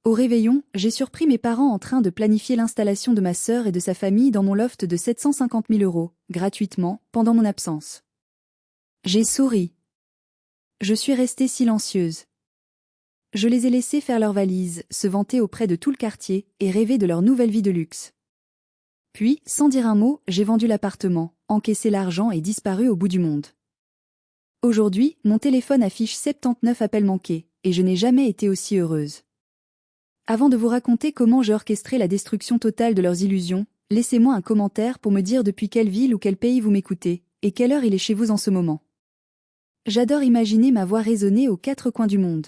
Au réveillon, j'ai surpris mes parents en train de planifier l'installation de ma sœur et de sa famille dans mon loft de 750 000 €, gratuitement, pendant mon absence. J'ai souri. Je suis restée silencieuse. Je les ai laissés faire leurs valises, se vanter auprès de tout le quartier, et rêver de leur nouvelle vie de luxe. Puis, sans dire un mot, j'ai vendu l'appartement, encaissé l'argent et disparu au bout du monde. Aujourd'hui, mon téléphone affiche 79 appels manqués, et je n'ai jamais été aussi heureuse. Avant de vous raconter comment j'ai orchestré la destruction totale de leurs illusions, laissez-moi un commentaire pour me dire depuis quelle ville ou quel pays vous m'écoutez, et quelle heure il est chez vous en ce moment. J'adore imaginer ma voix résonner aux quatre coins du monde.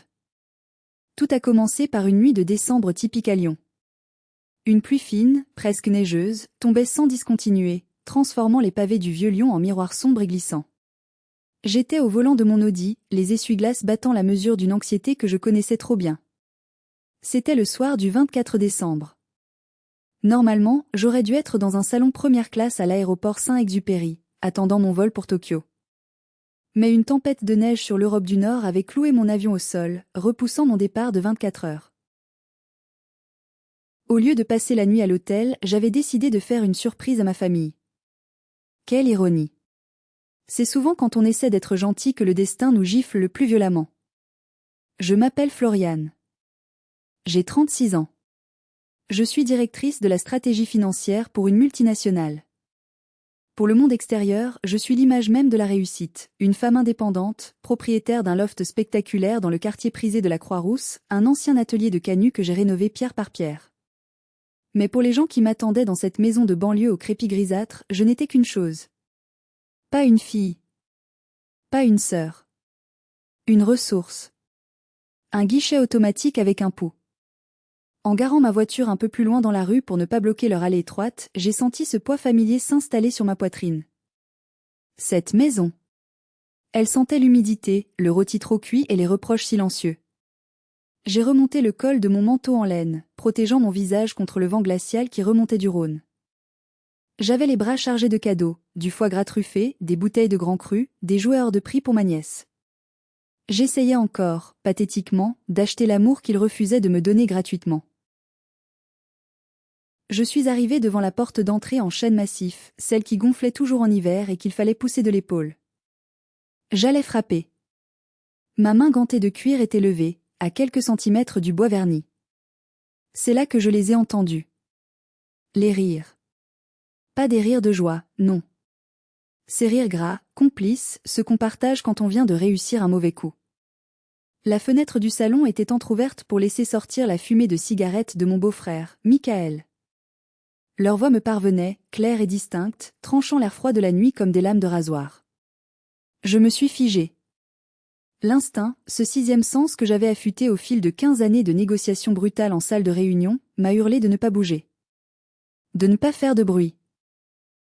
Tout a commencé par une nuit de décembre typique à Lyon. Une pluie fine, presque neigeuse, tombait sans discontinuer, transformant les pavés du vieux Lyon en miroirs sombres et glissants. J'étais au volant de mon Audi, les essuie-glaces battant la mesure d'une anxiété que je connaissais trop bien. C'était le soir du 24 décembre. Normalement, j'aurais dû être dans un salon première classe à l'aéroport Saint-Exupéry, attendant mon vol pour Tokyo. Mais une tempête de neige sur l'Europe du Nord avait cloué mon avion au sol, repoussant mon départ de 24 heures. Au lieu de passer la nuit à l'hôtel, j'avais décidé de faire une surprise à ma famille. Quelle ironie! C'est souvent quand on essaie d'être gentil que le destin nous gifle le plus violemment. Je m'appelle Floriane. J'ai 36 ans. Je suis directrice de la stratégie financière pour une multinationale. Pour le monde extérieur, je suis l'image même de la réussite, une femme indépendante, propriétaire d'un loft spectaculaire dans le quartier prisé de la Croix-Rousse, un ancien atelier de canut que j'ai rénové pierre par pierre. Mais pour les gens qui m'attendaient dans cette maison de banlieue au crépi grisâtre, je n'étais qu'une chose. Pas une fille. Pas une sœur. Une ressource. Un guichet automatique avec un pot. En garant ma voiture un peu plus loin dans la rue pour ne pas bloquer leur allée étroite, j'ai senti ce poids familier s'installer sur ma poitrine. Cette maison. Elle sentait l'humidité, le rôti trop cuit et les reproches silencieux. J'ai remonté le col de mon manteau en laine, protégeant mon visage contre le vent glacial qui remontait du Rhône. J'avais les bras chargés de cadeaux, du foie gras truffé, des bouteilles de Grand Cru, des jouets hors de prix pour ma nièce. J'essayais encore, pathétiquement, d'acheter l'amour qu'il refusait de me donner gratuitement. Je suis arrivée devant la porte d'entrée en chêne massif, celle qui gonflait toujours en hiver et qu'il fallait pousser de l'épaule. J'allais frapper. Ma main gantée de cuir était levée, à quelques centimètres du bois verni. C'est là que je les ai entendus. Les rires. Pas des rires de joie, non. Ces rires gras, complices, ce qu'on partage quand on vient de réussir un mauvais coup. La fenêtre du salon était entr'ouverte pour laisser sortir la fumée de cigarette de mon beau-frère, Michael. Leur voix me parvenait, claire et distincte, tranchant l'air froid de la nuit comme des lames de rasoir. Je me suis figée. L'instinct, ce sixième sens que j'avais affûté au fil de 15 années de négociations brutales en salle de réunion, m'a hurlé de ne pas bouger. De ne pas faire de bruit.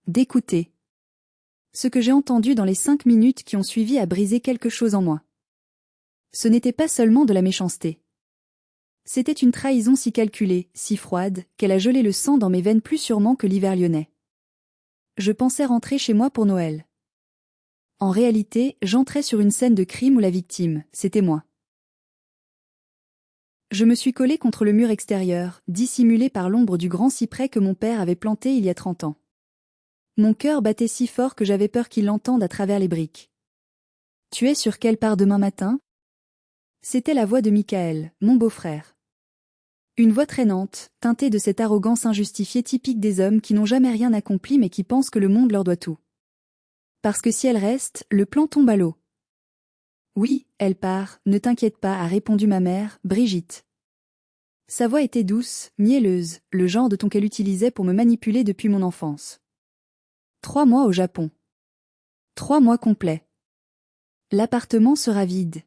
D'écouter. Ce que j'ai entendu dans les 5 minutes qui ont suivi a brisé quelque chose en moi. Ce n'était pas seulement de la méchanceté. C'était une trahison si calculée, si froide, qu'elle a gelé le sang dans mes veines plus sûrement que l'hiver lyonnais. Je pensais rentrer chez moi pour Noël. En réalité, j'entrais sur une scène de crime où la victime, c'était moi. Je me suis collée contre le mur extérieur, dissimulée par l'ombre du grand cyprès que mon père avait planté il y a 30 ans. Mon cœur battait si fort que j'avais peur qu'il l'entende à travers les briques. « Tu es sur quelle part demain matin ?» C'était la voix de Michael, mon beau-frère. Une voix traînante, teintée de cette arrogance injustifiée typique des hommes qui n'ont jamais rien accompli mais qui pensent que le monde leur doit tout. Parce que si elle reste, le plan tombe à l'eau. Oui, elle part, ne t'inquiète pas, a répondu ma mère, Brigitte. Sa voix était douce, mielleuse, le genre de ton qu'elle utilisait pour me manipuler depuis mon enfance. 3 mois au Japon. 3 mois complets. L'appartement sera vide.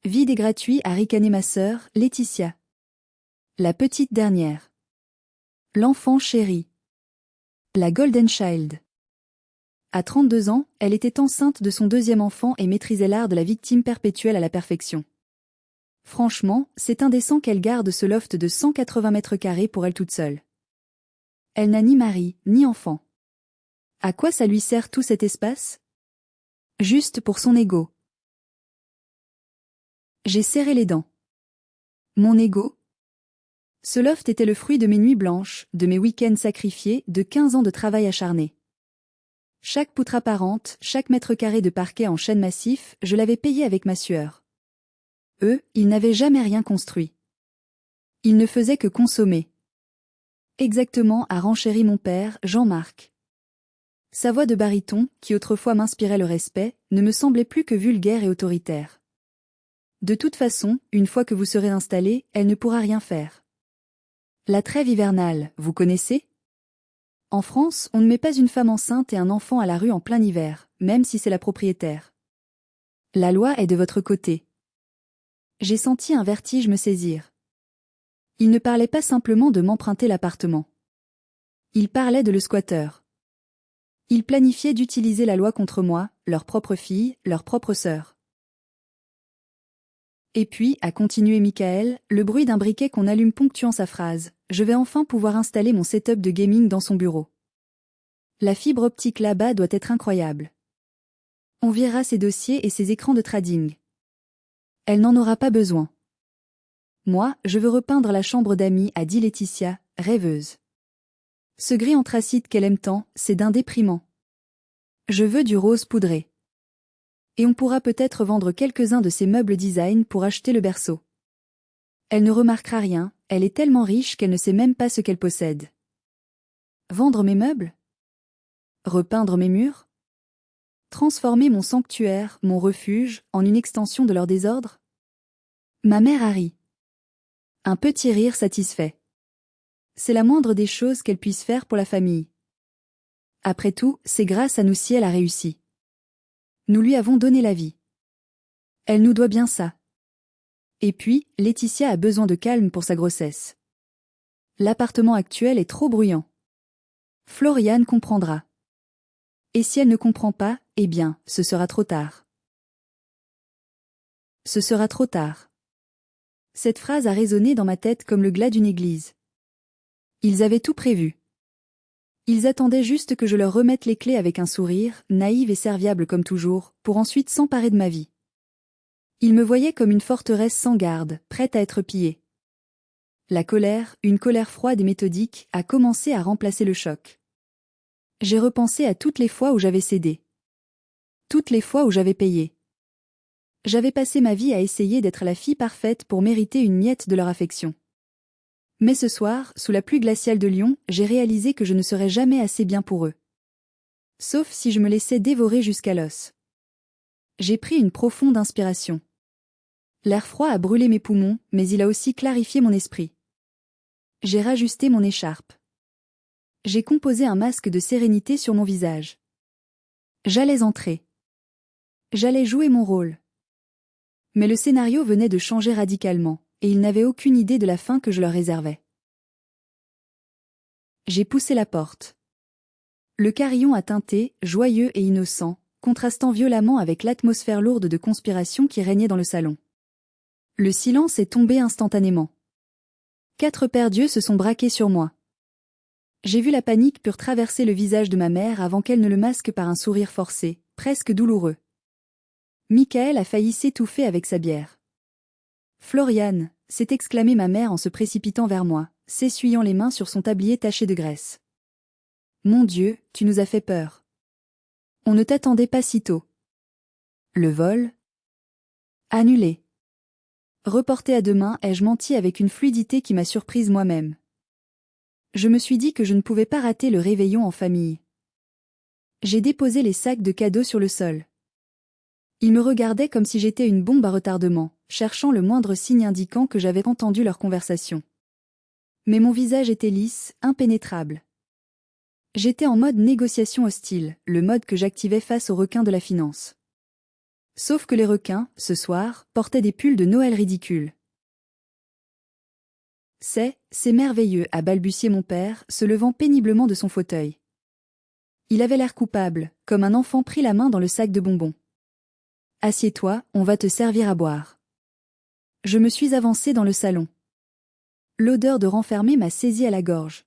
Vide et gratuit, a ricané ma sœur, Laetitia. La petite dernière. L'enfant chéri. La Golden Child. À 32 ans, elle était enceinte de son deuxième enfant et maîtrisait l'art de la victime perpétuelle à la perfection. Franchement, c'est indécent qu'elle garde ce loft de 180 mètres carrés pour elle toute seule. Elle n'a ni mari, ni enfant. À quoi ça lui sert tout cet espace? Juste pour son ego. J'ai serré les dents. Mon ego? Ce loft était le fruit de mes nuits blanches, de mes week-ends sacrifiés, de 15 ans de travail acharné. Chaque poutre apparente, chaque mètre carré de parquet en chêne massif, je l'avais payé avec ma sueur. Eux, ils n'avaient jamais rien construit. Ils ne faisaient que consommer. Exactement, a renchéri mon père, Jean-Marc. Sa voix de baryton, qui autrefois m'inspirait le respect, ne me semblait plus que vulgaire et autoritaire. De toute façon, une fois que vous serez installé, elle ne pourra rien faire. La trêve hivernale, vous connaissez ? En France, on ne met pas une femme enceinte et un enfant à la rue en plein hiver, même si c'est la propriétaire. La loi est de votre côté. J'ai senti un vertige me saisir. Il ne parlait pas simplement de m'emprunter l'appartement. Il parlait de le squatteur. Ils planifiaient d'utiliser la loi contre moi, leur propre fille, leur propre sœur. Et puis, a continué Michael, le bruit d'un briquet qu'on allume ponctuant sa phrase, je vais enfin pouvoir installer mon setup de gaming dans son bureau. La fibre optique là-bas doit être incroyable. On virera ses dossiers et ses écrans de trading. Elle n'en aura pas besoin. Moi, je veux repeindre la chambre d'amis, a dit Laetitia, rêveuse. Ce gris anthracite qu'elle aime tant, c'est d'un déprimant. Je veux du rose poudré. Et on pourra peut-être vendre quelques-uns de ces meubles design pour acheter le berceau. Elle ne remarquera rien, elle est tellement riche qu'elle ne sait même pas ce qu'elle possède. Vendre mes meubles ? Repeindre mes murs ? Transformer mon sanctuaire, mon refuge, en une extension de leur désordre ? Ma mère a ri. Un petit rire satisfait. C'est la moindre des choses qu'elle puisse faire pour la famille. Après tout, c'est grâce à nous si elle a réussi. Nous lui avons donné la vie. Elle nous doit bien ça. Et puis, Laetitia a besoin de calme pour sa grossesse. L'appartement actuel est trop bruyant. Floriane comprendra. Et si elle ne comprend pas, eh bien, ce sera trop tard. Ce sera trop tard. Cette phrase a résonné dans ma tête comme le glas d'une église. Ils avaient tout prévu. Ils attendaient juste que je leur remette les clés avec un sourire, naïve et serviable comme toujours, pour ensuite s'emparer de ma vie. Ils me voyaient comme une forteresse sans garde, prête à être pillée. La colère, une colère froide et méthodique, a commencé à remplacer le choc. J'ai repensé à toutes les fois où j'avais cédé. Toutes les fois où j'avais payé. J'avais passé ma vie à essayer d'être la fille parfaite pour mériter une miette de leur affection. Mais ce soir, sous la pluie glaciale de Lyon, j'ai réalisé que je ne serais jamais assez bien pour eux. Sauf si je me laissais dévorer jusqu'à l'os. J'ai pris une profonde inspiration. L'air froid a brûlé mes poumons, mais il a aussi clarifié mon esprit. J'ai rajusté mon écharpe. J'ai composé un masque de sérénité sur mon visage. J'allais entrer. J'allais jouer mon rôle. Mais le scénario venait de changer radicalement, et ils n'avaient aucune idée de la fin que je leur réservais. J'ai poussé la porte. Le carillon a tinté, joyeux et innocent, contrastant violemment avec l'atmosphère lourde de conspiration qui régnait dans le salon. Le silence est tombé instantanément. 4 paires d'yeux se sont braqués sur moi. J'ai vu la panique pure traverser le visage de ma mère avant qu'elle ne le masque par un sourire forcé, presque douloureux. Michael a failli s'étouffer avec sa bière. Floriane, s'est exclamée ma mère en se précipitant vers moi, s'essuyant les mains sur son tablier taché de graisse. Mon Dieu, tu nous as fait peur. On ne t'attendait pas si tôt. Le vol ? Annulé. Reporté à demain, ai-je menti avec une fluidité qui m'a surprise moi-même. Je me suis dit que je ne pouvais pas rater le réveillon en famille. J'ai déposé les sacs de cadeaux sur le sol. Ils me regardaient comme si j'étais une bombe à retardement, cherchant le moindre signe indiquant que j'avais entendu leur conversation. Mais mon visage était lisse, impénétrable. J'étais en mode négociation hostile, le mode que j'activais face aux requins de la finance. Sauf que les requins, ce soir, portaient des pulls de Noël ridicules. C'est merveilleux, a balbutié mon père, se levant péniblement de son fauteuil. Il avait l'air coupable, comme un enfant pris la main dans le sac de bonbons. Assieds-toi, on va te servir à boire. Je me suis avancée dans le salon. L'odeur de renfermé m'a saisi à la gorge.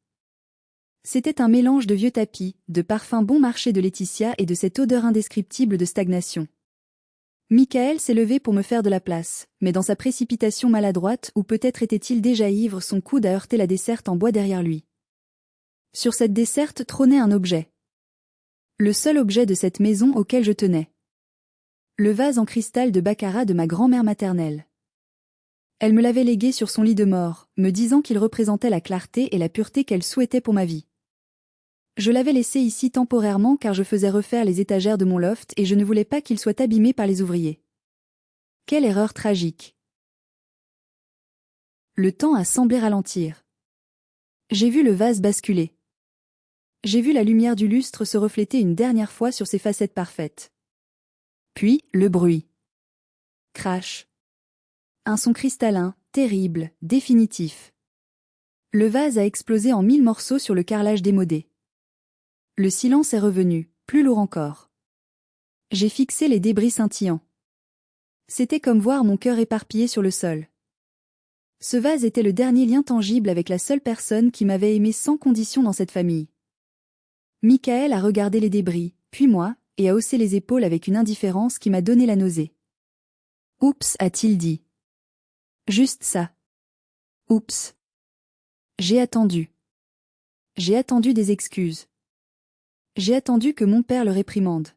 C'était un mélange de vieux tapis, de parfums bon marché de Laetitia et de cette odeur indescriptible de stagnation. Michael s'est levé pour me faire de la place, mais dans sa précipitation maladroite ou peut-être était-il déjà ivre, son coude a heurté la desserte en bois derrière lui. Sur cette desserte trônait un objet. Le seul objet de cette maison auquel je tenais. Le vase en cristal de baccarat de ma grand-mère maternelle. Elle me l'avait légué sur son lit de mort, me disant qu'il représentait la clarté et la pureté qu'elle souhaitait pour ma vie. Je l'avais laissé ici temporairement car je faisais refaire les étagères de mon loft et je ne voulais pas qu'il soit abîmé par les ouvriers. Quelle erreur tragique. Le temps a semblé ralentir. J'ai vu le vase basculer. J'ai vu la lumière du lustre se refléter une dernière fois sur ses facettes parfaites. Puis, le bruit. Crash. Un son cristallin, terrible, définitif. Le vase a explosé en 1000 morceaux sur le carrelage démodé. Le silence est revenu, plus lourd encore. J'ai fixé les débris scintillants. C'était comme voir mon cœur éparpillé sur le sol. Ce vase était le dernier lien tangible avec la seule personne qui m'avait aimé sans condition dans cette famille. Michael a regardé les débris, puis moi, et a haussé les épaules avec une indifférence qui m'a donné la nausée. Oups, a-t-il dit. Juste ça. Oups. J'ai attendu. J'ai attendu des excuses. J'ai attendu que mon père le réprimande.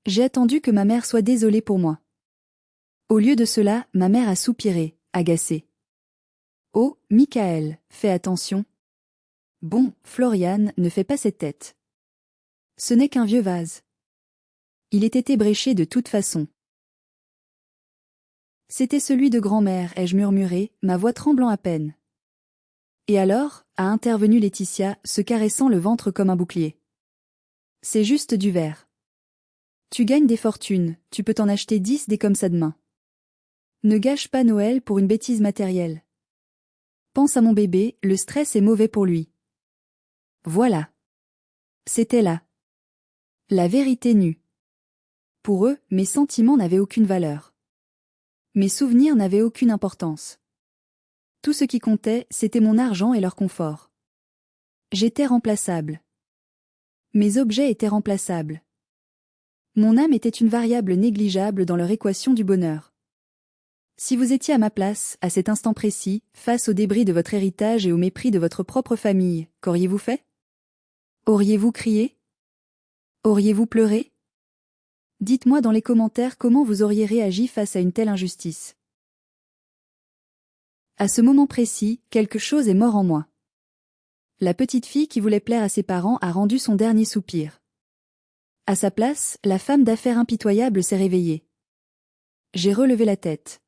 J'ai attendu que ma mère soit désolée pour moi. Au lieu de cela, ma mère a soupiré, agacée. Oh, Michael, fais attention. Bon, Florian, ne fais pas cette tête. Ce n'est qu'un vieux vase. Il était ébréché de toute façon. C'était celui de grand-mère, ai-je murmuré, ma voix tremblant à peine. Et alors, a intervenu Laetitia, se caressant le ventre comme un bouclier. C'est juste du verre. Tu gagnes des fortunes, tu peux t'en acheter 10 des comme ça demain. Ne gâche pas Noël pour une bêtise matérielle. Pense à mon bébé, le stress est mauvais pour lui. Voilà. C'était là. La vérité nue. Pour eux, mes sentiments n'avaient aucune valeur. Mes souvenirs n'avaient aucune importance. Tout ce qui comptait, c'était mon argent et leur confort. J'étais remplaçable. Mes objets étaient remplaçables. Mon âme était une variable négligeable dans leur équation du bonheur. Si vous étiez à ma place, à cet instant précis, face aux débris de votre héritage et au mépris de votre propre famille, qu'auriez-vous fait? Auriez-vous crié? Auriez-vous pleuré? Dites-moi dans les commentaires comment vous auriez réagi face à une telle injustice. À ce moment précis, quelque chose est mort en moi. La petite fille qui voulait plaire à ses parents a rendu son dernier soupir. À sa place, la femme d'affaires impitoyable s'est réveillée. J'ai relevé la tête.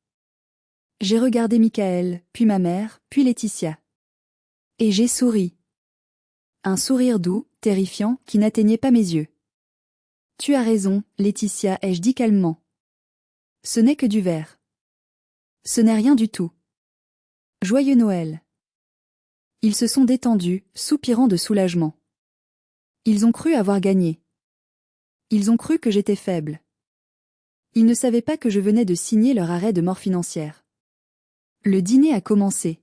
J'ai regardé Michael, puis ma mère, puis Laetitia. Et j'ai souri. Un sourire doux, terrifiant, qui n'atteignait pas mes yeux. Tu as raison, Laetitia, ai-je dit calmement. Ce n'est que du verre. Ce n'est rien du tout. Joyeux Noël. Ils se sont détendus, soupirant de soulagement. Ils ont cru avoir gagné. Ils ont cru que j'étais faible. Ils ne savaient pas que je venais de signer leur arrêt de mort financière. Le dîner a commencé.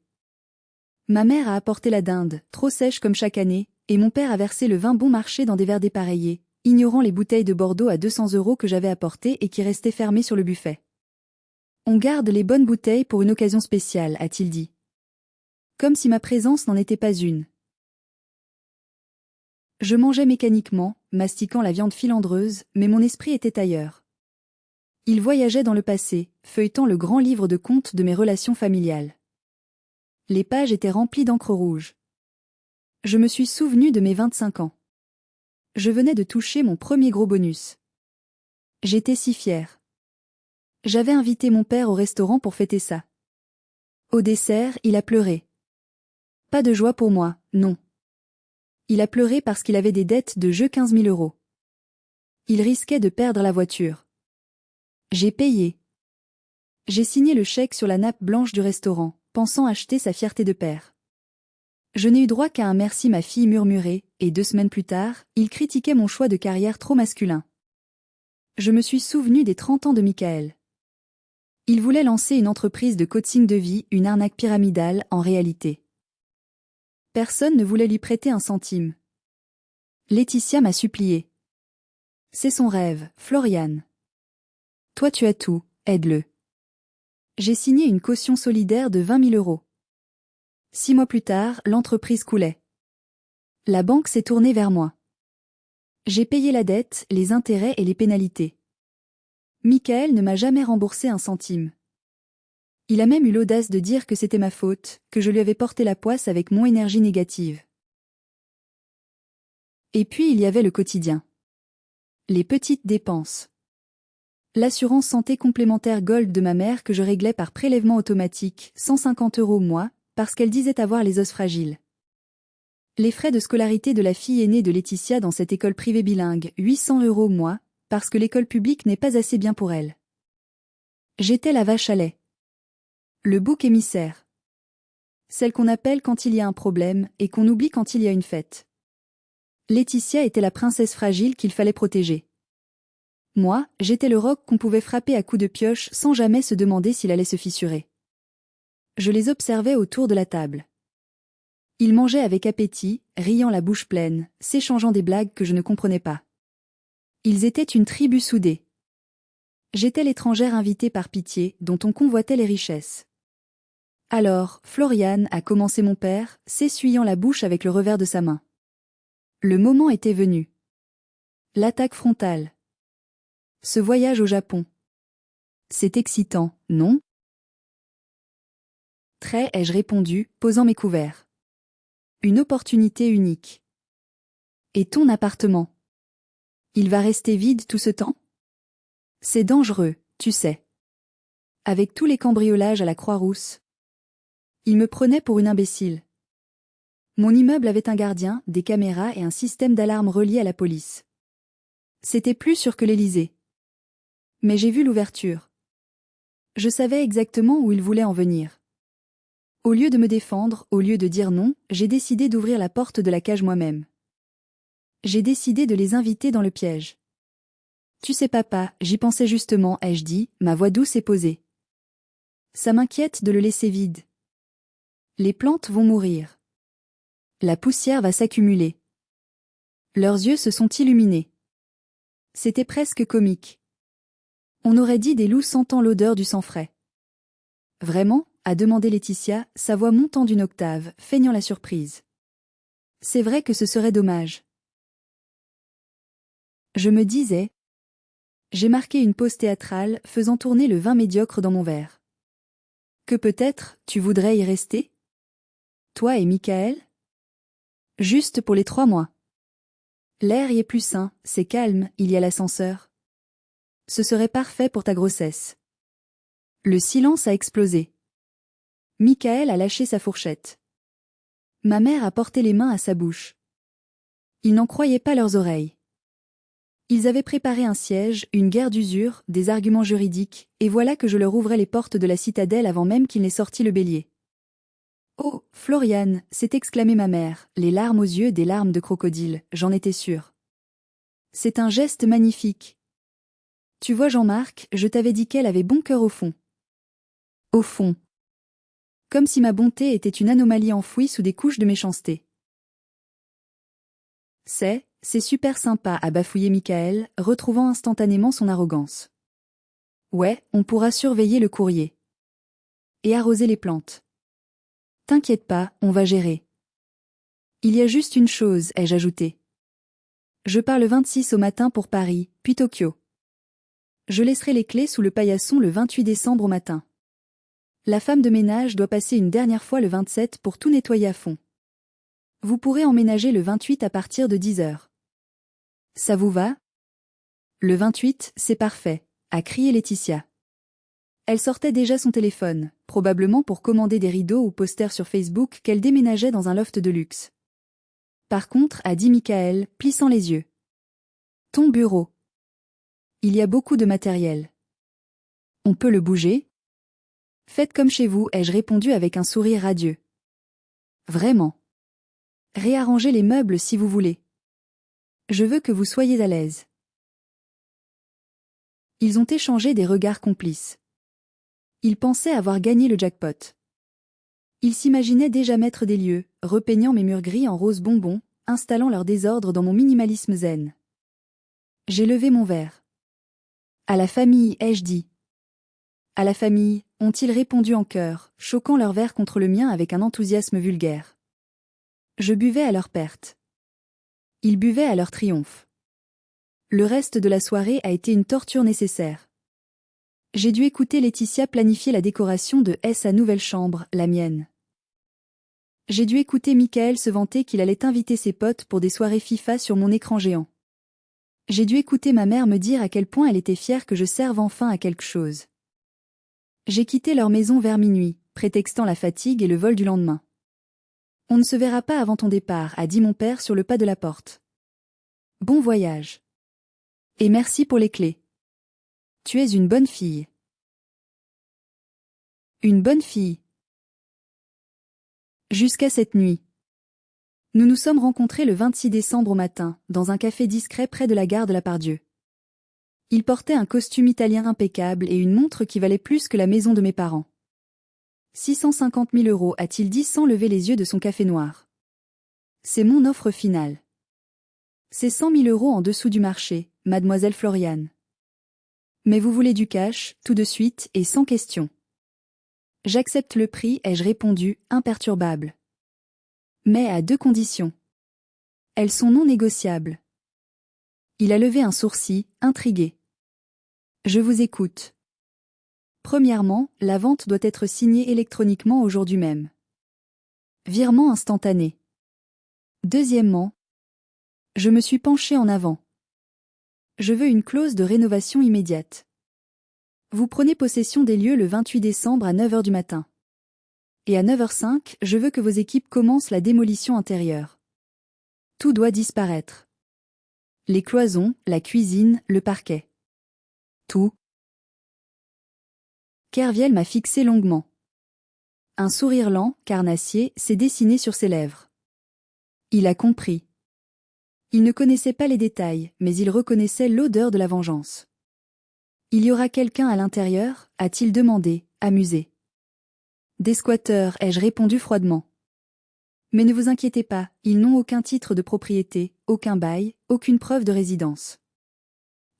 Ma mère a apporté la dinde, trop sèche comme chaque année, et mon père a versé le vin bon marché dans des verres dépareillés, ignorant les bouteilles de Bordeaux à 200 € que j'avais apportées et qui restaient fermées sur le buffet. On garde les bonnes bouteilles pour une occasion spéciale, a-t-il dit. Comme si ma présence n'en était pas une. Je mangeais mécaniquement, mastiquant la viande filandreuse, mais mon esprit était ailleurs. Il voyageait dans le passé, feuilletant le grand livre de contes de mes relations familiales. Les pages étaient remplies d'encre rouge. Je me suis souvenu de mes 25 ans. Je venais de toucher mon premier gros bonus. J'étais si fière. J'avais invité mon père au restaurant pour fêter ça. Au dessert, il a pleuré. Pas de joie pour moi, non. Il a pleuré parce qu'il avait des dettes de jeu 15 000 €. Il risquait de perdre la voiture. J'ai payé. J'ai signé le chèque sur la nappe blanche du restaurant, pensant acheter sa fierté de père. Je n'ai eu droit qu'à un merci ma fille murmurée, et 2 semaines plus tard, il critiquait mon choix de carrière trop masculin. Je me suis souvenu des 30 ans de Michael. Il voulait lancer une entreprise de coaching de vie, une arnaque pyramidale en réalité. Personne ne voulait lui prêter un centime. Laetitia m'a supplié. C'est son rêve, Florian. Toi tu as tout, aide-le. J'ai signé une caution solidaire de 20 000 euros. 6 mois plus tard, l'entreprise coulait. La banque s'est tournée vers moi. J'ai payé la dette, les intérêts et les pénalités. Michael ne m'a jamais remboursé un centime. Il a même eu l'audace de dire que c'était ma faute, que je lui avais porté la poisse avec mon énergie négative. Et puis il y avait le quotidien. Les petites dépenses. L'assurance santé complémentaire Gold de ma mère que je réglais par prélèvement automatique, 150 € au mois, parce qu'elle disait avoir les os fragiles. Les frais de scolarité de la fille aînée de Laetitia dans cette école privée bilingue, 800 € au mois, parce que l'école publique n'est pas assez bien pour elle. J'étais la vache à lait. Le bouc émissaire. Celle qu'on appelle quand il y a un problème et qu'on oublie quand il y a une fête. Laetitia était la princesse fragile qu'il fallait protéger. Moi, j'étais le roc qu'on pouvait frapper à coups de pioche sans jamais se demander s'il allait se fissurer. Je les observais autour de la table. Ils mangeaient avec appétit, riant la bouche pleine, s'échangeant des blagues que je ne comprenais pas. Ils étaient une tribu soudée. J'étais l'étrangère invitée par pitié, dont on convoitait les richesses. Alors, Florian, a commencé mon père, s'essuyant la bouche avec le revers de sa main. Le moment était venu. L'attaque frontale. Ce voyage au Japon. C'est excitant, non? Très, ai-je répondu, posant mes couverts. Une opportunité unique. Et ton appartement? Il va rester vide tout ce temps? C'est dangereux, tu sais. Avec tous les cambriolages à la Croix-Rousse. Il me prenait pour une imbécile. Mon immeuble avait un gardien, des caméras et un système d'alarme relié à la police. C'était plus sûr que l'Élysée. Mais j'ai vu l'ouverture. Je savais exactement où il voulait en venir. Au lieu de me défendre, au lieu de dire non, j'ai décidé d'ouvrir la porte de la cage moi-même. J'ai décidé de les inviter dans le piège. Tu sais papa, j'y pensais justement, ai-je dit, ma voix douce et posée. Ça m'inquiète de le laisser vide. Les plantes vont mourir. La poussière va s'accumuler. Leurs yeux se sont illuminés. C'était presque comique. On aurait dit des loups sentant l'odeur du sang frais. Vraiment? A demandé Laetitia, sa voix montant d'une octave, feignant la surprise. C'est vrai que ce serait dommage. Je me disais. J'ai marqué une pause théâtrale, faisant tourner le vin médiocre dans mon verre. Que peut-être, tu voudrais y rester? Toi et Michael? Juste pour les 3 mois. L'air y est plus sain, c'est calme, il y a l'ascenseur. Ce serait parfait pour ta grossesse. Le silence a explosé. Michael a lâché sa fourchette. Ma mère a porté les mains à sa bouche. Ils n'en croyaient pas leurs oreilles. Ils avaient préparé un siège, une guerre d'usure, des arguments juridiques, et voilà que je leur ouvrais les portes de la citadelle avant même qu'il n'ait sorti le bélier. Oh, Florian, s'est exclamée ma mère, les larmes aux yeux des larmes de crocodile, j'en étais sûre. C'est un geste magnifique. Tu vois Jean-Marc, je t'avais dit qu'elle avait bon cœur au fond. Au fond. Comme si ma bonté était une anomalie enfouie sous des couches de méchanceté. C'est super sympa, a bafouillé Michael, retrouvant instantanément son arrogance. Ouais, on pourra surveiller le courrier. Et arroser les plantes. T'inquiète pas, on va gérer. Il y a juste une chose, ai-je ajouté. Je pars le 26 au matin pour Paris, puis Tokyo. Je laisserai les clés sous le paillasson le 28 décembre au matin. La femme de ménage doit passer une dernière fois le 27 pour tout nettoyer à fond. Vous pourrez emménager le 28 à partir de 10 heures. Ça vous va? Le 28, c'est parfait, a crié Laetitia. Elle sortait déjà son téléphone, probablement pour commander des rideaux ou posters sur Facebook qu'elle déménageait dans un loft de luxe. Par contre, a dit Michael, plissant les yeux. Ton bureau. Il y a beaucoup de matériel. On peut le bouger? Faites comme chez vous, ai-je répondu avec un sourire radieux. Vraiment. Réarrangez les meubles si vous voulez. Je veux que vous soyez à l'aise. Ils ont échangé des regards complices. Ils pensaient avoir gagné le jackpot. Ils s'imaginaient déjà maître des lieux, repeignant mes murs gris en rose bonbon, installant leur désordre dans mon minimalisme zen. J'ai levé mon verre. À la famille, ai-je dit. À la famille, ont-ils répondu en chœur, choquant leur verre contre le mien avec un enthousiasme vulgaire. Je buvais à leur perte. Ils buvaient à leur triomphe. Le reste de la soirée a été une torture nécessaire. J'ai dû écouter Laetitia planifier la décoration de sa nouvelle chambre, la mienne. J'ai dû écouter Michael se vanter qu'il allait inviter ses potes pour des soirées FIFA sur mon écran géant. J'ai dû écouter ma mère me dire à quel point elle était fière que je serve enfin à quelque chose. J'ai quitté leur maison vers minuit, prétextant la fatigue et le vol du lendemain. On ne se verra pas avant ton départ, a dit mon père sur le pas de la porte. Bon voyage. Et merci pour les clés. Tu es une bonne fille. Une bonne fille. Jusqu'à cette nuit. Nous nous sommes rencontrés le 26 décembre au matin, dans un café discret près de la gare de la Pardieu. Il portait un costume italien impeccable et une montre qui valait plus que la maison de mes parents. 650 000 €, a-t-il dit sans lever les yeux de son café noir. C'est mon offre finale. C'est 100 000 € en dessous du marché, mademoiselle Floriane. Mais vous voulez du cash, tout de suite et sans question. J'accepte le prix, ai-je répondu, imperturbable. Mais à 2 conditions. Elles sont non négociables. Il a levé un sourcil, intrigué. Je vous écoute. Premièrement, la vente doit être signée électroniquement aujourd'hui même. Virement instantané. Deuxièmement, je me suis penché en avant. Je veux une clause de rénovation immédiate. Vous prenez possession des lieux le 28 décembre à 9 h du matin. Et à 9 h 05, je veux que vos équipes commencent la démolition intérieure. Tout doit disparaître. Les cloisons, la cuisine, le parquet. Tout. Kerviel m'a fixé longuement. Un sourire lent, carnassier, s'est dessiné sur ses lèvres. Il a compris. Il ne connaissait pas les détails, mais il reconnaissait l'odeur de la vengeance. Il y aura quelqu'un à l'intérieur, a-t-il demandé, amusé. Des squatteurs, ai-je répondu froidement. Mais ne vous inquiétez pas, ils n'ont aucun titre de propriété, aucun bail, aucune preuve de résidence.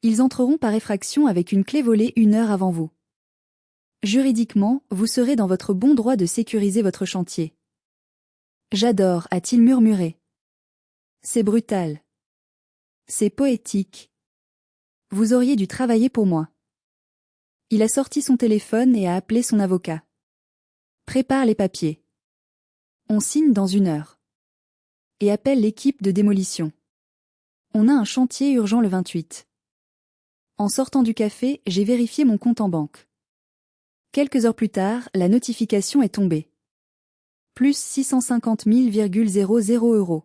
Ils entreront par effraction avec une clé volée 1 heure avant vous. Juridiquement, vous serez dans votre bon droit de sécuriser votre chantier. J'adore, a-t-il murmuré. C'est brutal. C'est poétique. Vous auriez dû travailler pour moi. Il a sorti son téléphone et a appelé son avocat. Prépare les papiers. On signe dans 1 heure. Et appelle l'équipe de démolition. On a un chantier urgent le 28. En sortant du café, j'ai vérifié mon compte en banque. Quelques heures plus tard, la notification est tombée. Plus 650 000,00 €.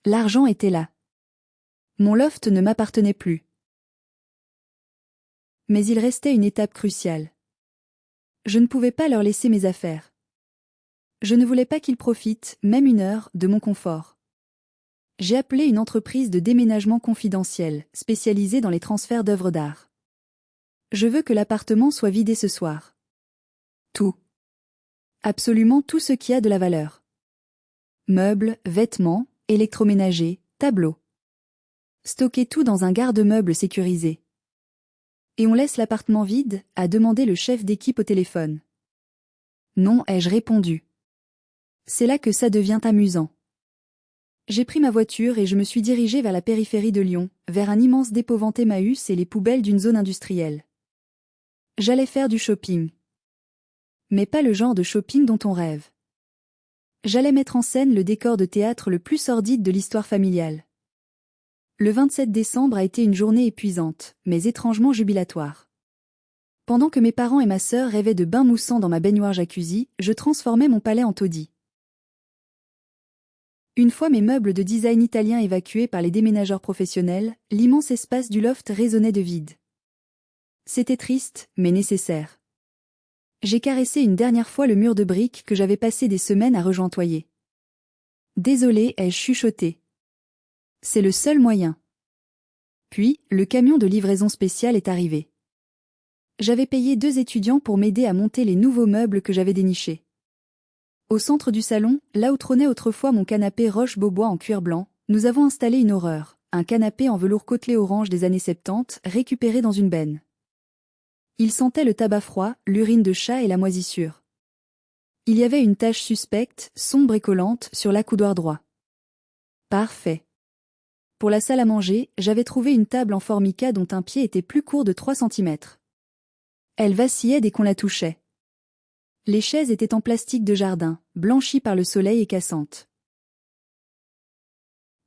L'argent était là. Mon loft ne m'appartenait plus. Mais il restait une étape cruciale. Je ne pouvais pas leur laisser mes affaires. Je ne voulais pas qu'ils profitent, même 1 heure, de mon confort. J'ai appelé une entreprise de déménagement confidentiel, spécialisée dans les transferts d'œuvres d'art. Je veux que l'appartement soit vidé ce soir. Tout. Absolument tout ce qui a de la valeur. Meubles, vêtements, électroménagers, tableaux. Stocker tout dans un garde-meuble sécurisé. Et on laisse l'appartement vide, a demandé le chef d'équipe au téléphone. Non, ai-je répondu. C'est là que ça devient amusant. J'ai pris ma voiture et je me suis dirigé vers la périphérie de Lyon, vers un immense dépôt Emmaüs et les poubelles d'une zone industrielle. J'allais faire du shopping. Mais pas le genre de shopping dont on rêve. J'allais mettre en scène le décor de théâtre le plus sordide de l'histoire familiale. Le 27 décembre a été une journée épuisante, mais étrangement jubilatoire. Pendant que mes parents et ma sœur rêvaient de bains moussants dans ma baignoire jacuzzi, je transformais mon palais en taudis. Une fois mes meubles de design italien évacués par les déménageurs professionnels, l'immense espace du loft résonnait de vide. C'était triste, mais nécessaire. J'ai caressé une dernière fois le mur de briques que j'avais passé des semaines à rejointoyer. Désolé, ai-je chuchoté. C'est le seul moyen. Puis, le camion de livraison spéciale est arrivé. J'avais payé 2 étudiants pour m'aider à monter les nouveaux meubles que j'avais dénichés. Au centre du salon, là où trônait autrefois mon canapé Roche-Beaubois en cuir blanc, nous avons installé une horreur. un canapé en velours côtelé orange des années 70, récupéré dans une benne. Il sentait le tabac froid, l'urine de chat et la moisissure. Il y avait une tache suspecte, sombre et collante, sur l'accoudoir droit. Parfait. Pour la salle à manger, j'avais trouvé une table en formica dont un pied était plus court de 3 centimètres. Elle vacillait dès qu'on la touchait. Les chaises étaient en plastique de jardin, blanchies par le soleil et cassantes.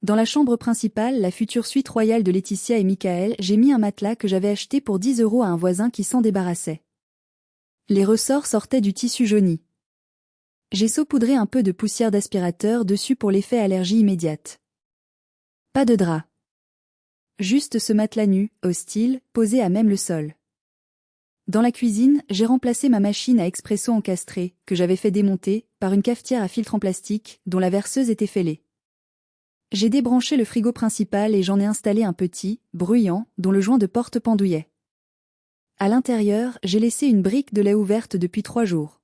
Dans la chambre principale, la future suite royale de Laetitia et Michael, j'ai mis un matelas que j'avais acheté pour 10 € à un voisin qui s'en débarrassait. Les ressorts sortaient du tissu jauni. J'ai saupoudré un peu de poussière d'aspirateur dessus pour l'effet allergie immédiate. Pas de drap. Juste ce matelas nu, hostile, posé à même le sol. Dans la cuisine, j'ai remplacé ma machine à expresso encastrée, que j'avais fait démonter, par une cafetière à filtre en plastique, dont la verseuse était fêlée. J'ai débranché le frigo principal et j'en ai installé un petit, bruyant, dont le joint de porte pendouillait. À l'intérieur, j'ai laissé une brique de lait ouverte depuis 3 jours.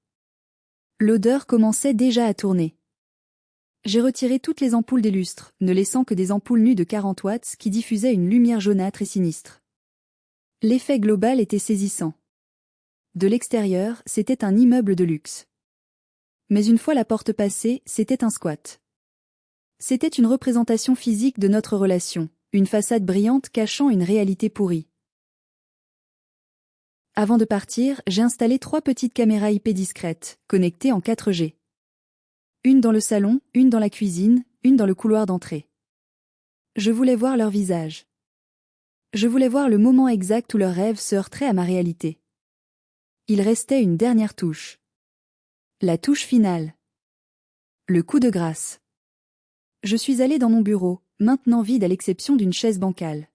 L'odeur commençait déjà à tourner. J'ai retiré toutes les ampoules des lustres, ne laissant que des ampoules nues de 40 watts qui diffusaient une lumière jaunâtre et sinistre. L'effet global était saisissant. De l'extérieur, c'était un immeuble de luxe. Mais une fois la porte passée, c'était un squat. C'était une représentation physique de notre relation, une façade brillante cachant une réalité pourrie. Avant de partir, j'ai installé 3 petites caméras IP discrètes, connectées en 4G. Une dans le salon, une dans la cuisine, une dans le couloir d'entrée. Je voulais voir leur visage. Je voulais voir le moment exact où leurs rêves se heurteraient à ma réalité. Il restait une dernière touche. La touche finale. Le coup de grâce. Je suis allé dans mon bureau, maintenant vide à l'exception d'une chaise bancale.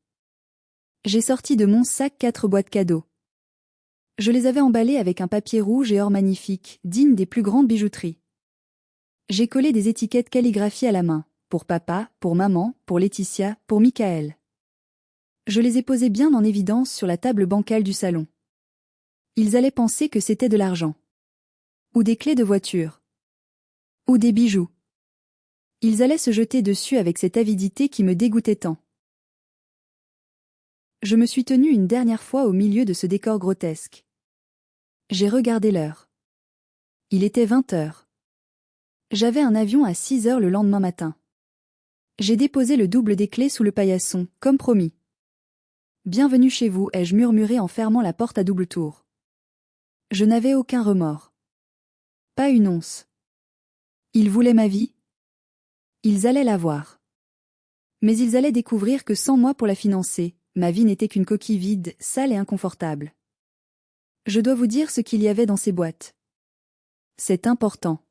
J'ai sorti de mon sac 4 boîtes cadeaux. Je les avais emballées avec un papier rouge et or magnifique, digne des plus grandes bijouteries. J'ai collé des étiquettes calligraphiées à la main, pour papa, pour maman, pour Laetitia, pour Michael. Je les ai posées bien en évidence sur la table bancale du salon. Ils allaient penser que c'était de l'argent. Ou des clés de voiture. Ou des bijoux. Ils allaient se jeter dessus avec cette avidité qui me dégoûtait tant. Je me suis tenue une dernière fois au milieu de ce décor grotesque. J'ai regardé l'heure. Il était 20 heures. J'avais un avion à 6 heures le lendemain matin. J'ai déposé le double des clés sous le paillasson, comme promis. Bienvenue chez vous, ai-je murmuré en fermant la porte à double tour. Je n'avais aucun remords. Pas une once. Ils voulaient ma vie. Ils allaient la voir. Mais ils allaient découvrir que sans moi pour la financer, ma vie n'était qu'une coquille vide, sale et inconfortable. Je dois vous dire ce qu'il y avait dans ces boîtes. C'est important.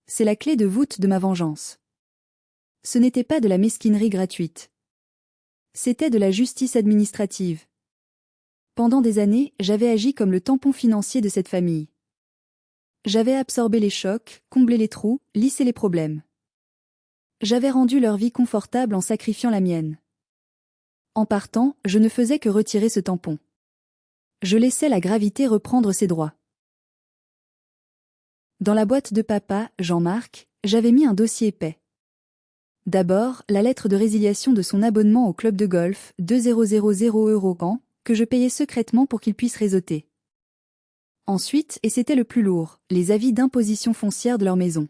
C'est la clé de voûte de ma vengeance. Ce n'était pas de la mesquinerie gratuite. C'était de la justice administrative. Pendant des années, j'avais agi comme le tampon financier de cette famille. J'avais absorbé les chocs, comblé les trous, lissé les problèmes. J'avais rendu leur vie confortable en sacrifiant la mienne. En partant, je ne faisais que retirer ce tampon. Je laissais la gravité reprendre ses droits. Dans la boîte de papa, Jean-Marc, j'avais mis un dossier épais. D'abord, la lettre de résiliation de son abonnement au club de golf, 2000 € an, que je payais secrètement pour qu'il puisse réseauter. Ensuite, et c'était le plus lourd, les avis d'imposition foncière de leur maison.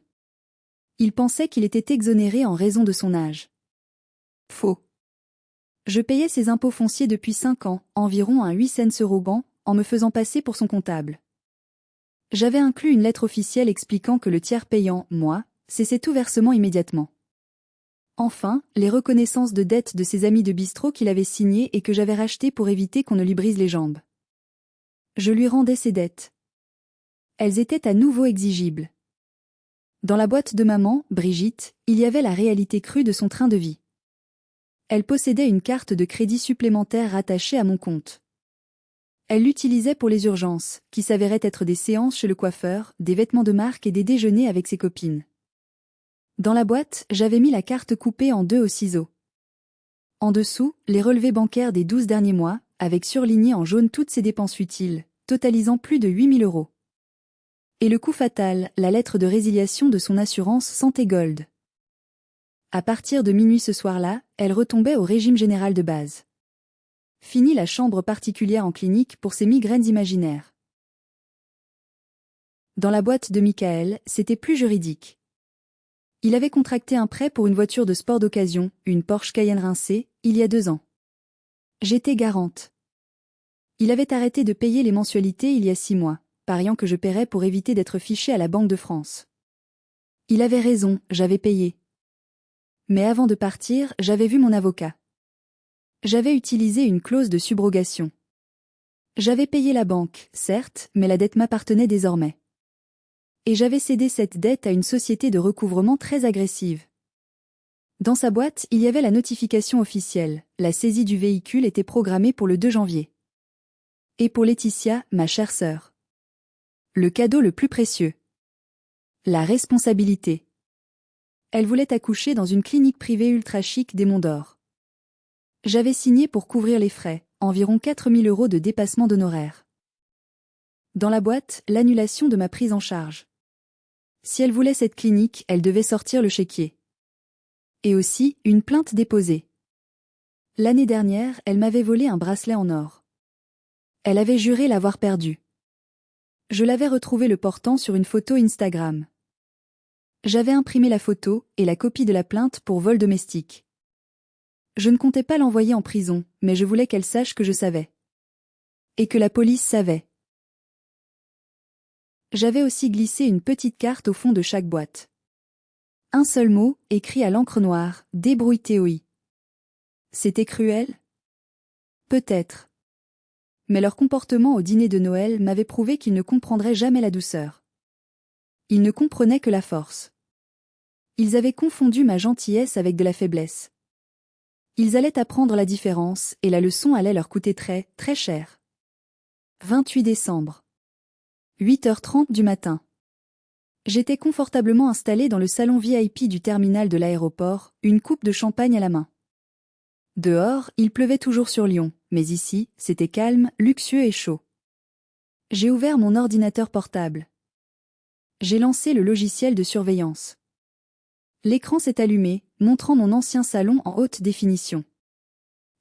Il pensait qu'il était exonéré en raison de son âge. Faux. Je payais ses impôts fonciers depuis 5 ans, environ un 8 cents € an, en me faisant passer pour son comptable. J'avais inclus une lettre officielle expliquant que le tiers payant, moi, cessait tout versement immédiatement. Enfin, les reconnaissances de dettes de ses amis de bistrot qu'il avait signées et que j'avais rachetées pour éviter qu'on ne lui brise les jambes. Je lui rendais ses dettes. Elles étaient à nouveau exigibles. Dans la boîte de maman, Brigitte, il y avait la réalité crue de son train de vie. Elle possédait une carte de crédit supplémentaire rattachée à mon compte. Elle l'utilisait pour les urgences, qui s'avéraient être des séances chez le coiffeur, des vêtements de marque et des déjeuners avec ses copines. Dans la boîte, j'avais mis la carte coupée en 2 au ciseau. En dessous, les relevés bancaires des 12 derniers mois, avec surligné en jaune toutes ses dépenses futiles, totalisant plus de 8 000 €. Et le coup fatal, la lettre de résiliation de son assurance Santé Gold. À partir de minuit ce soir-là, elle retombait au régime général de base. Fini la chambre particulière en clinique pour ses migraines imaginaires. Dans la boîte de Michael, c'était plus juridique. Il avait contracté un prêt pour une voiture de sport d'occasion, une Porsche Cayenne rincée, il y a 2 ans. J'étais garante. Il avait arrêté de payer les mensualités il y a 6 mois, pariant que je paierais pour éviter d'être fiché à la Banque de France. Il avait raison, j'avais payé. Mais avant de partir, j'avais vu mon avocat. J'avais utilisé une clause de subrogation. J'avais payé la banque, certes, mais la dette m'appartenait désormais. Et j'avais cédé cette dette à une société de recouvrement très agressive. Dans sa boîte, il y avait la notification officielle, la saisie du véhicule était programmée pour le 2 janvier. Et pour Laetitia, ma chère sœur. Le cadeau le plus précieux. La responsabilité. Elle voulait accoucher dans une clinique privée ultra chic des Monts d'Or. J'avais signé pour couvrir les frais, environ 4 000 € de dépassement d'honoraires. Dans la boîte, l'annulation de ma prise en charge. Si elle voulait cette clinique, elle devait sortir le chéquier. Et aussi, une plainte déposée. L'année dernière, elle m'avait volé un bracelet en or. Elle avait juré l'avoir perdu. Je l'avais retrouvé le portant sur une photo Instagram. J'avais imprimé la photo et la copie de la plainte pour vol domestique. Je ne comptais pas l'envoyer en prison, mais je voulais qu'elle sache que je savais. Et que la police savait. J'avais aussi glissé une petite carte au fond de chaque boîte. Un seul mot, écrit à l'encre noire, débrouille-toi. C'était cruel? Peut-être. Mais leur comportement au dîner de Noël m'avait prouvé qu'ils ne comprendraient jamais la douceur. Ils ne comprenaient que la force. Ils avaient confondu ma gentillesse avec de la faiblesse. Ils allaient apprendre la différence, et la leçon allait leur coûter très, très cher. 28 décembre. 8h30 du matin. J'étais confortablement installé dans le salon VIP du terminal de l'aéroport, une coupe de champagne à la main. Dehors, il pleuvait toujours sur Lyon, mais ici, c'était calme, luxueux et chaud. J'ai ouvert mon ordinateur portable. J'ai lancé le logiciel de surveillance. L'écran s'est allumé, montrant mon ancien salon en haute définition.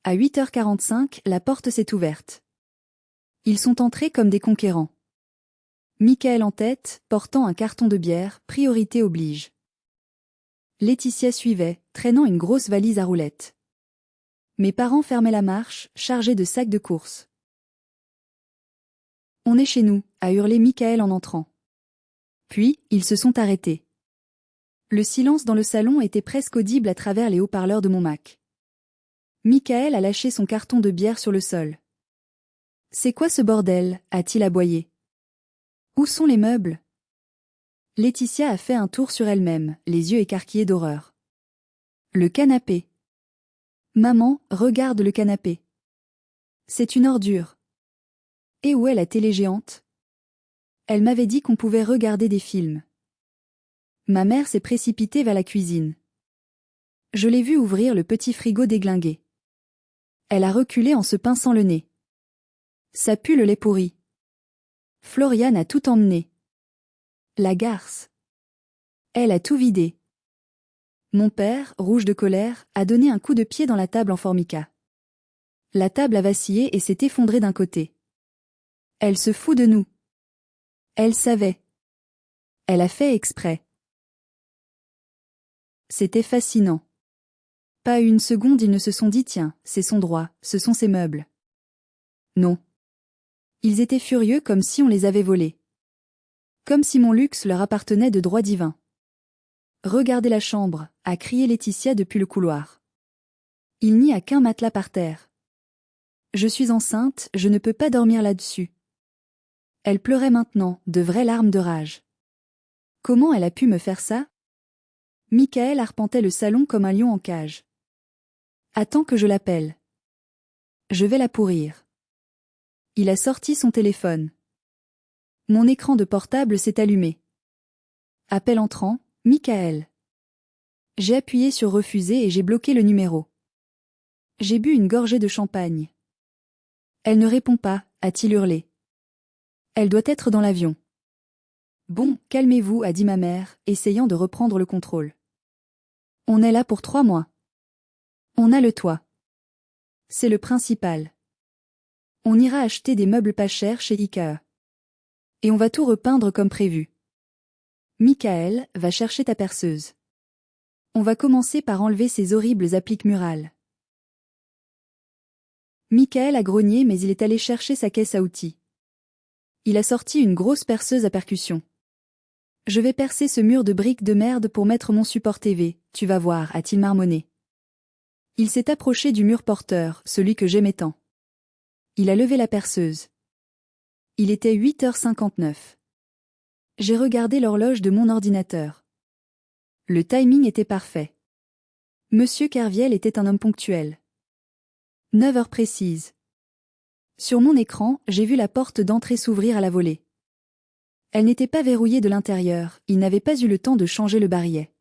À 8h45, la porte s'est ouverte. Ils sont entrés comme des conquérants. Michael en tête, portant un carton de bière, priorité oblige. Laetitia suivait, traînant une grosse valise à roulettes. Mes parents fermaient la marche, chargés de sacs de courses. « On est chez nous », a hurlé Michael en entrant. Puis, ils se sont arrêtés. Le silence dans le salon était presque audible à travers les haut-parleurs de mon Mac. Michael a lâché son carton de bière sur le sol. « C'est quoi ce bordel » a-t-il aboyé. Où sont les meubles? Laetitia a fait un tour sur elle-même, les yeux écarquillés d'horreur. Le canapé. Maman, regarde le canapé. C'est une ordure. Et où est la télé géante? Elle m'avait dit qu'on pouvait regarder des films. Ma mère s'est précipitée vers la cuisine. Je l'ai vue ouvrir le petit frigo déglingué. Elle a reculé en se pinçant le nez. Ça pue le lait pourri. Floriane a tout emmené. La garce. Elle a tout vidé. Mon père, rouge de colère, a donné un coup de pied dans la table en formica. La table a vacillé et s'est effondrée d'un côté. Elle se fout de nous. Elle savait. Elle a fait exprès. C'était fascinant. Pas une seconde ils ne se sont dit tiens, c'est son droit, ce sont ses meubles. Non. Ils étaient furieux comme si on les avait volés. Comme si mon luxe leur appartenait de droit divin. Regardez la chambre, a crié Laetitia depuis le couloir. Il n'y a qu'un matelas par terre. Je suis enceinte, je ne peux pas dormir là-dessus. Elle pleurait maintenant, de vraies larmes de rage. Comment elle a pu me faire ça? Michael arpentait le salon comme un lion en cage. Attends que je l'appelle. Je vais la pourrir. Il a sorti son téléphone. Mon écran de portable s'est allumé. Appel entrant, Michael. J'ai appuyé sur refuser et j'ai bloqué le numéro. J'ai bu une gorgée de champagne. Elle ne répond pas, a-t-il hurlé. Elle doit être dans l'avion. Bon, calmez-vous, a dit ma mère, essayant de reprendre le contrôle. On est là pour 3 mois. On a le toit. C'est le principal. On ira acheter des meubles pas chers chez Ikea. Et on va tout repeindre comme prévu. Michael, va chercher ta perceuse. On va commencer par enlever ces horribles appliques murales. Michael a grogné mais il est allé chercher sa caisse à outils. Il a sorti une grosse perceuse à percussion. Je vais percer ce mur de briques de merde pour mettre mon support TV, tu vas voir, a-t-il marmonné. Il s'est approché du mur porteur, celui que j'aimais tant. Il a levé la perceuse. Il était 8h59. J'ai regardé l'horloge de mon ordinateur. Le timing était parfait. Monsieur Kerviel était un homme ponctuel. 9 heures précises. Sur mon écran, j'ai vu la porte d'entrée s'ouvrir à la volée. Elle n'était pas verrouillée de l'intérieur, il n'avait pas eu le temps de changer le barillet.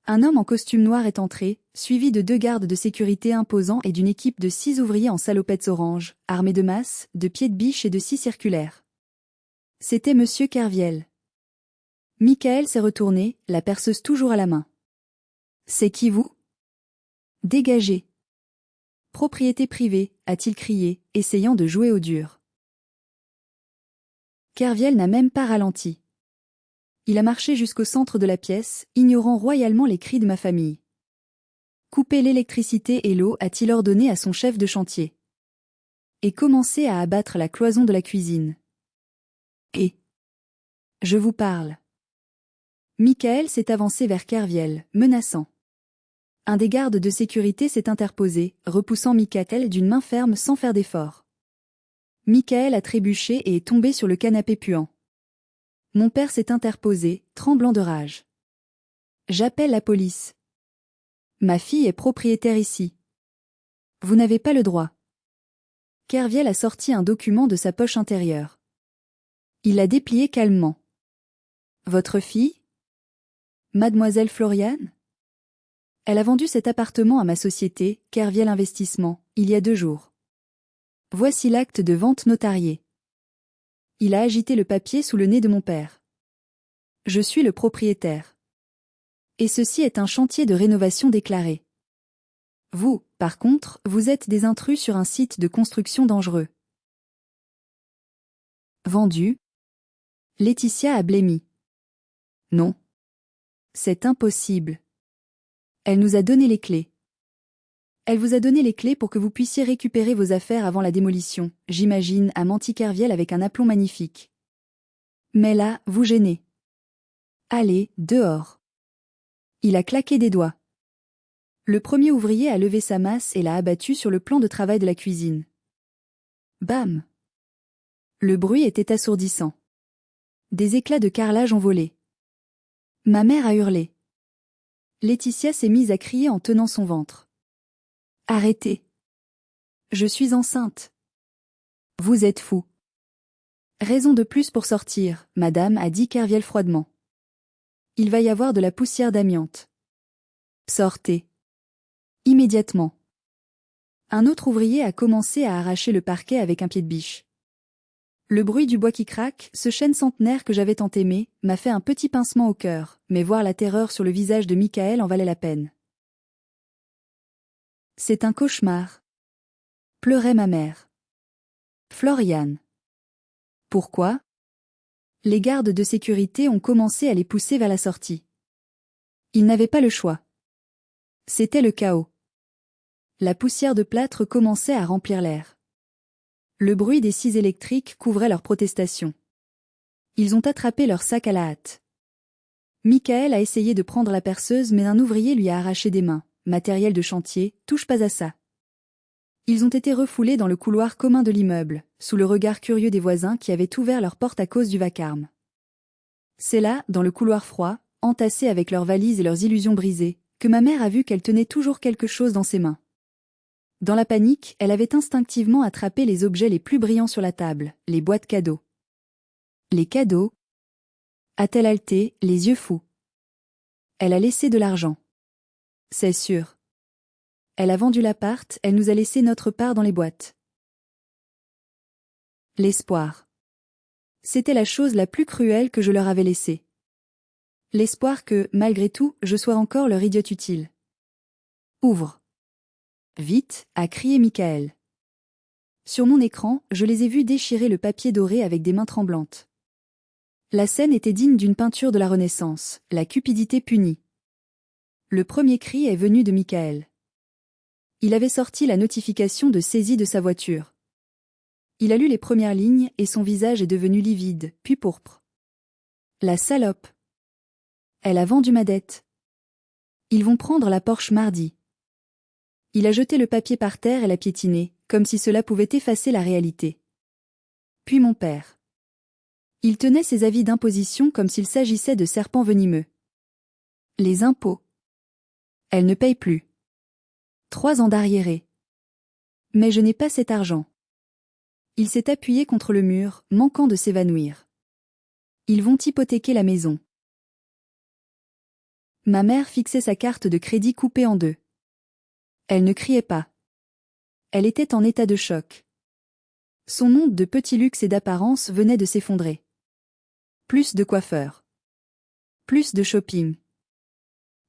Un homme en costume noir est entré, suivi de 2 gardes de sécurité imposants et d'une équipe de 6 ouvriers en salopettes oranges, armés de masses, de pieds de biche et de scies circulaires. C'était Monsieur Kerviel. Michael s'est retourné, la perceuse toujours à la main. C'est qui vous? Dégagez. Propriété privée, a-t-il crié, essayant de jouer au dur. Kerviel n'a même pas ralenti. Il a marché jusqu'au centre de la pièce, ignorant royalement les cris de ma famille. Coupez l'électricité et l'eau, a-t-il ordonné à son chef de chantier. Et commencez à abattre la cloison de la cuisine. Et je vous parle. Michael s'est avancé vers Kerviel, menaçant. Un des gardes de sécurité s'est interposé, repoussant Michael d'une main ferme sans faire d'effort. Michael a trébuché et est tombé sur le canapé puant. Mon père s'est interposé, tremblant de rage. J'appelle la police. Ma fille est propriétaire ici. Vous n'avez pas le droit. Kerviel a sorti un document de sa poche intérieure. Il l'a déplié calmement. Votre fille? Mademoiselle Floriane? Elle a vendu cet appartement à ma société, Kerviel Investissement, il y a 2 jours. Voici l'acte de vente notarié. Il a agité le papier sous le nez de mon père. Je suis le propriétaire. Et ceci est un chantier de rénovation déclaré. Vous, par contre, vous êtes des intrus sur un site de construction dangereux. Vendu. Laetitia a blêmi. Non. C'est impossible. Elle nous a donné les clés. Elle vous a donné les clés pour que vous puissiez récupérer vos affaires avant la démolition, j'imagine, a menti Kerviel avec un aplomb magnifique. Mais là, vous gênez. Allez, dehors. Il a claqué des doigts. Le premier ouvrier a levé sa masse et l'a abattu sur le plan de travail de la cuisine. Bam! Le bruit était assourdissant. Des éclats de carrelage ont volé. Ma mère a hurlé. Laetitia s'est mise à crier en tenant son ventre. Arrêtez. Je suis enceinte. Vous êtes fou. Raison de plus pour sortir, madame, a dit Kerviel froidement. Il va y avoir de la poussière d'amiante. Sortez. Immédiatement. Un autre ouvrier a commencé à arracher le parquet avec un pied de biche. Le bruit du bois qui craque, ce chêne centenaire que j'avais tant aimé, m'a fait un petit pincement au cœur, mais voir la terreur sur le visage de Michael en valait la peine. C'est un cauchemar. Pleurait ma mère. Floriane. Pourquoi? Les gardes de sécurité ont commencé à les pousser vers la sortie. Ils n'avaient pas le choix. C'était le chaos. La poussière de plâtre commençait à remplir l'air. Le bruit des scies électriques couvrait leurs protestations. Ils ont attrapé leur sac à la hâte. Michael a essayé de prendre la perceuse mais un ouvrier lui a arraché des mains. Matériel de chantier, touche pas à ça. Ils ont été refoulés dans le couloir commun de l'immeuble, sous le regard curieux des voisins qui avaient ouvert leurs portes à cause du vacarme. C'est là, dans le couloir froid, entassés avec leurs valises et leurs illusions brisées, que ma mère a vu qu'elle tenait toujours quelque chose dans ses mains. Dans la panique, elle avait instinctivement attrapé les objets les plus brillants sur la table, les boîtes cadeaux. Les cadeaux? A-t-elle haleté, les yeux fous? Elle a laissé de l'argent. C'est sûr. Elle a vendu l'appart, elle nous a laissé notre part dans les boîtes. L'espoir. C'était la chose la plus cruelle que je leur avais laissée. L'espoir que, malgré tout, je sois encore leur idiote utile. Ouvre. Vite, a crié Michael. Sur mon écran, je les ai vus déchirer le papier doré avec des mains tremblantes. La scène était digne d'une peinture de la Renaissance, la cupidité punie. Le premier cri est venu de Michael. Il avait sorti la notification de saisie de sa voiture. Il a lu les premières lignes et son visage est devenu livide, puis pourpre. La salope. Elle a vendu ma dette. Ils vont prendre la Porsche mardi. Il a jeté le papier par terre et l'a piétiné, comme si cela pouvait effacer la réalité. Puis mon père. Il tenait ses avis d'imposition comme s'il s'agissait de serpents venimeux. Les impôts. Elle ne paye plus. 3 ans d'arriérés. Mais je n'ai pas cet argent. Il s'est appuyé contre le mur, manquant de s'évanouir. Ils vont hypothéquer la maison. Ma mère fixait sa carte de crédit coupée en 2. Elle ne criait pas. Elle était en état de choc. Son monde de petit luxe et d'apparence venait de s'effondrer. Plus de coiffeurs. Plus de shopping.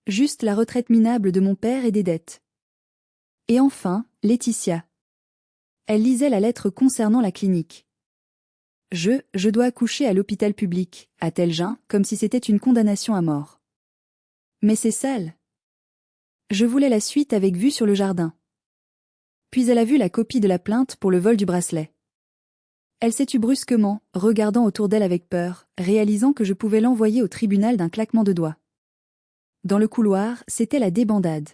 Juste la retraite minable de mon père et des dettes. Et enfin, Laetitia. Elle lisait la lettre concernant la clinique. Je dois accoucher à l'hôpital public, a-t-elle geint, comme si c'était une condamnation à mort. Mais c'est sale. Je voulais la suite avec vue sur le jardin. Puis elle a vu la copie de la plainte pour le vol du bracelet. Elle s'est tue brusquement, regardant autour d'elle avec peur, réalisant que je pouvais l'envoyer au tribunal d'un claquement de doigts. Dans le couloir, c'était la débandade.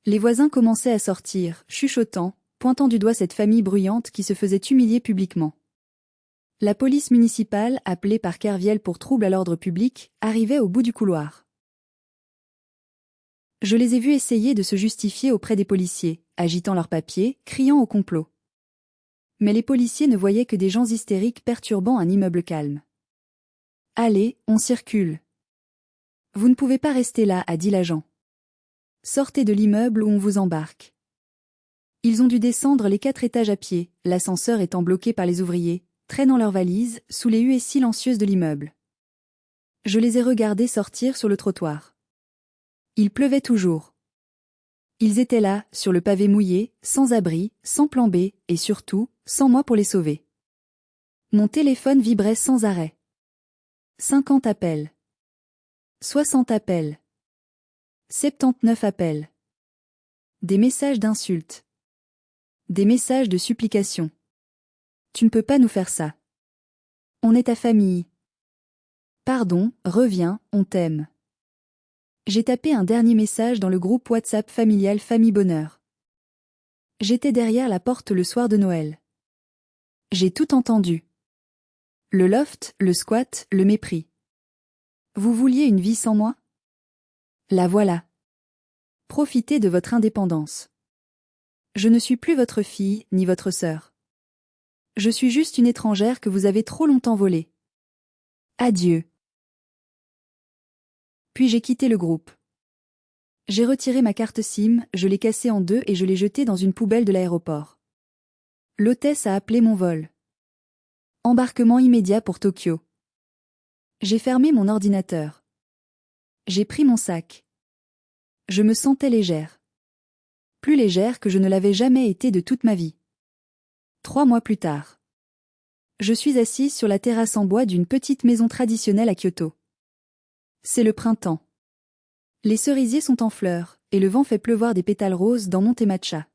Les voisins commençaient à sortir, chuchotant, pointant du doigt cette famille bruyante qui se faisait humilier publiquement. La police municipale, appelée par Kerviel pour trouble à l'ordre public, arrivait au bout du couloir. Je les ai vus essayer de se justifier auprès des policiers, agitant leurs papiers, criant au complot. Mais les policiers ne voyaient que des gens hystériques perturbant un immeuble calme. « Allez, on circule. »« Vous ne pouvez pas rester là, a dit l'agent. Sortez de l'immeuble ou on vous embarque. » Ils ont dû descendre les 4 étages à pied, l'ascenseur étant bloqué par les ouvriers, traînant leurs valises, sous les huées silencieuses de l'immeuble. Je les ai regardés sortir sur le trottoir. Il pleuvait toujours. Ils étaient là, sur le pavé mouillé, sans abri, sans plan B, et surtout, sans moi pour les sauver. Mon téléphone vibrait sans arrêt. 50 appels. 60 appels. 79 appels. Des messages d'insultes. Des messages de supplication. Tu ne peux pas nous faire ça. On est ta famille. Pardon, reviens, on t'aime. J'ai tapé un dernier message dans le groupe WhatsApp familial Famille Bonheur. J'étais derrière la porte le soir de Noël. J'ai tout entendu. Le loft, le squat, le mépris. Vous vouliez une vie sans moi? La voilà. Profitez de votre indépendance. Je ne suis plus votre fille, ni votre sœur. Je suis juste une étrangère que vous avez trop longtemps volée. Adieu. Puis j'ai quitté le groupe. J'ai retiré ma carte SIM, je l'ai cassée en 2 et je l'ai jetée dans une poubelle de l'aéroport. L'hôtesse a appelé mon vol. Embarquement immédiat pour Tokyo. J'ai fermé mon ordinateur. J'ai pris mon sac. Je me sentais légère. Plus légère que je ne l'avais jamais été de toute ma vie. 3 mois plus tard. Je suis assise sur la terrasse en bois d'une petite maison traditionnelle à Kyoto. C'est le printemps. Les cerisiers sont en fleurs, et le vent fait pleuvoir des pétales roses dans mon thé matcha.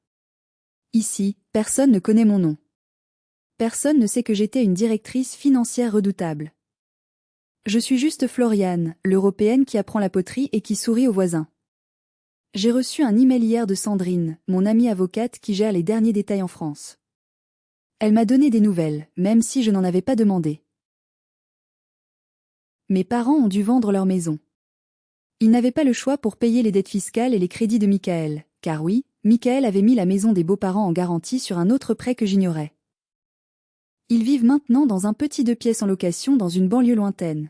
Ici, personne ne connaît mon nom. Personne ne sait que j'étais une directrice financière redoutable. Je suis juste Floriane, l'Européenne qui apprend la poterie et qui sourit aux voisins. J'ai reçu un email hier de Sandrine, mon amie avocate qui gère les derniers détails en France. Elle m'a donné des nouvelles, même si je n'en avais pas demandé. Mes parents ont dû vendre leur maison. Ils n'avaient pas le choix pour payer les dettes fiscales et les crédits de Michael, car oui, Michael avait mis la maison des beaux-parents en garantie sur un autre prêt que j'ignorais. Ils vivent maintenant dans un petit 2 pièces en location dans une banlieue lointaine.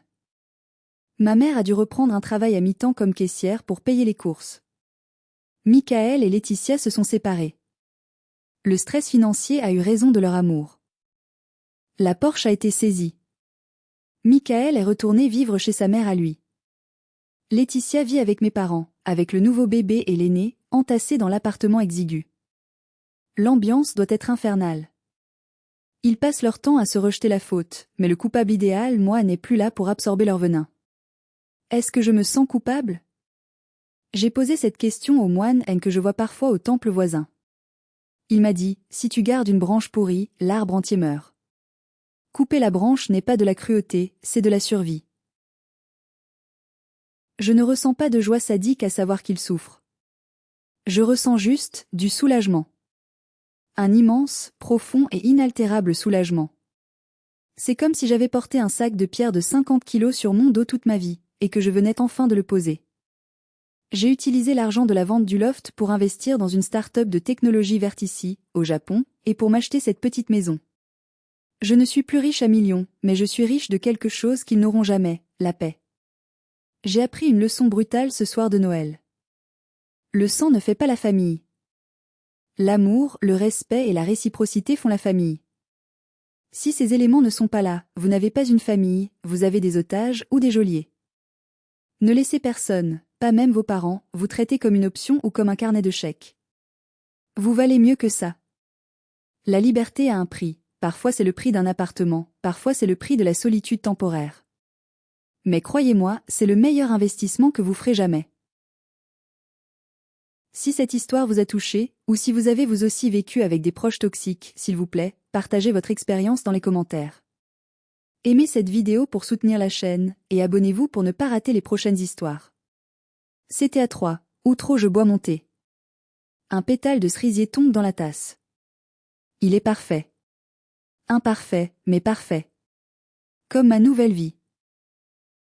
Ma mère a dû reprendre un travail à mi-temps comme caissière pour payer les courses. Michael et Laetitia se sont séparés. Le stress financier a eu raison de leur amour. La Porsche a été saisie. Michael est retourné vivre chez sa mère à lui. Laetitia vit avec mes parents, avec le nouveau bébé et l'aîné, entassés dans l'appartement exigu. L'ambiance doit être infernale. Ils passent leur temps à se rejeter la faute, mais le coupable idéal, moi, n'est plus là pour absorber leur venin. Est-ce que je me sens coupable? J'ai posé cette question au moine que je vois parfois au temple voisin. Il m'a dit, si tu gardes une branche pourrie, l'arbre entier meurt. Couper la branche n'est pas de la cruauté, c'est de la survie. Je ne ressens pas de joie sadique à savoir qu'il souffre. Je ressens juste du soulagement. Un immense, profond et inaltérable soulagement. C'est comme si j'avais porté un sac de pierre de 50 kilos sur mon dos toute ma vie, et que je venais enfin de le poser. J'ai utilisé l'argent de la vente du loft pour investir dans une start-up de technologie verte ici, au Japon, et pour m'acheter cette petite maison. Je ne suis plus riche à millions, mais je suis riche de quelque chose qu'ils n'auront jamais, la paix. J'ai appris une leçon brutale ce soir de Noël. Le sang ne fait pas la famille. L'amour, le respect et la réciprocité font la famille. Si ces éléments ne sont pas là, vous n'avez pas une famille, vous avez des otages ou des geôliers. Ne laissez personne, pas même vos parents, vous traiter comme une option ou comme un carnet de chèques. Vous valez mieux que ça. La liberté a un prix, parfois c'est le prix d'un appartement, parfois c'est le prix de la solitude temporaire. Mais croyez-moi, c'est le meilleur investissement que vous ferez jamais. Si cette histoire vous a touché, ou si vous avez vous aussi vécu avec des proches toxiques, s'il vous plaît, partagez votre expérience dans les commentaires. Aimez cette vidéo pour soutenir la chaîne, et abonnez-vous pour ne pas rater les prochaines histoires. C'était à 3, ou trop je bois mon thé. Un pétale de cerisier tombe dans la tasse. Il est parfait. Imparfait, mais parfait. Comme ma nouvelle vie.